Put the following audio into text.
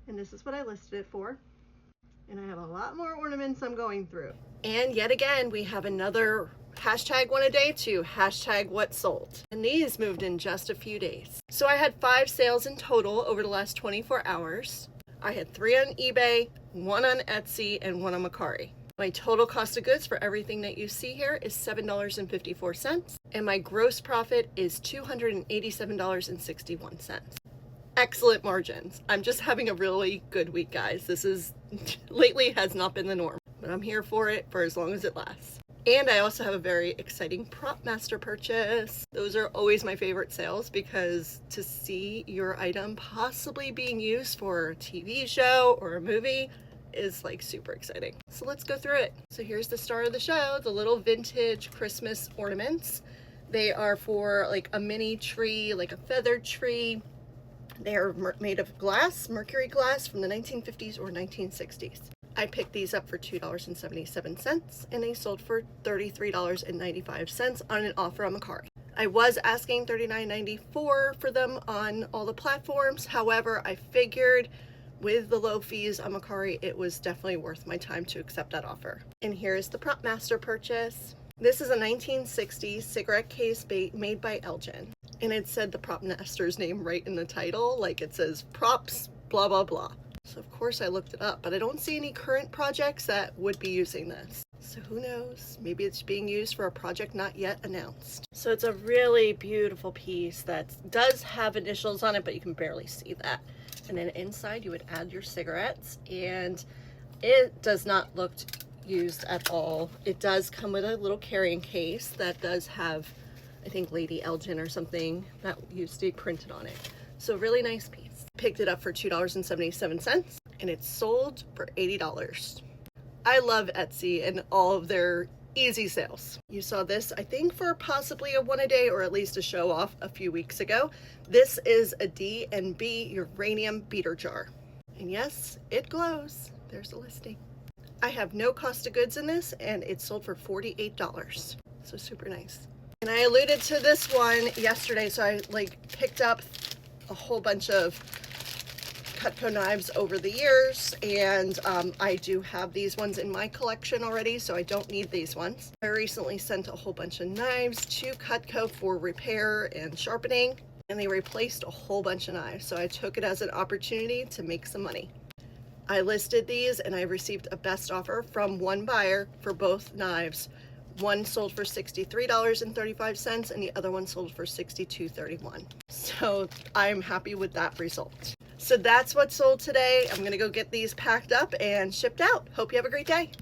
and this is what I listed it for. And I have a lot more ornaments I'm going through. And yet again, we have another hashtag one a day to hashtag what sold. And these moved in just a few days. So I had 5 sales in total over the last 24 hours. I had 3 on eBay, 1 on Etsy, and 1 on Mercari. My total cost of goods for everything that you see here is $7.54, and my gross profit is $287.61. Excellent margins. I'm just having a really good week, guys. This is lately has not been the norm, but I'm here for it for as long as it lasts. And I also have a very exciting prop master purchase. Those are always my favorite sales because to see your item possibly being used for a TV show or a movie is like super exciting. So let's go through it. So here's the star of the show, the little vintage Christmas ornaments. They are for like a mini tree, like a feathered tree. They are made of glass, mercury glass from the 1950s or 1960s. I picked these up for $2.77 and they sold for $33.95 on an offer on Mercari. I was asking $39.94 for them on all the platforms. However, I figured with the low fees on Mercari, it was definitely worth my time to accept that offer. And here's the prop master purchase. This is a 1960s cigarette case made by Elgin. And it said the prop master's name right in the title, like it says props, blah, blah, blah. So of course I looked it up, but I don't see any current projects that would be using this. So who knows? Maybe it's being used for a project not yet announced. So it's a really beautiful piece that does have initials on it, but you can barely see that. And then inside you would add your cigarettes, and it does not look used at all. It does come with a little carrying case that does have, I think, Lady Elgin or something that used to be printed on it. So really nice piece. Picked it up for $2.77 and it's sold for $80. I love Etsy and all of their easy sales. You saw this, I think, for possibly a one a day or at least a show off a few weeks ago. This is a D&B uranium beater jar. And yes, it glows. There's a listing. I have no cost of goods in this and it sold for $48. So super nice. And I alluded to this one yesterday, so I picked up a whole bunch of Cutco knives over the years, and I do have these ones in my collection already, so I don't need these ones. I recently sent a whole bunch of knives to Cutco for repair and sharpening, and they replaced a whole bunch of knives, so I took it as an opportunity to make some money. I listed these and I received a best offer from one buyer for both knives. One sold for $63.35 and the other one sold for $62.31. So I'm happy with that result. So that's what sold today. I'm gonna go get these packed up and shipped out. Hope you have a great day.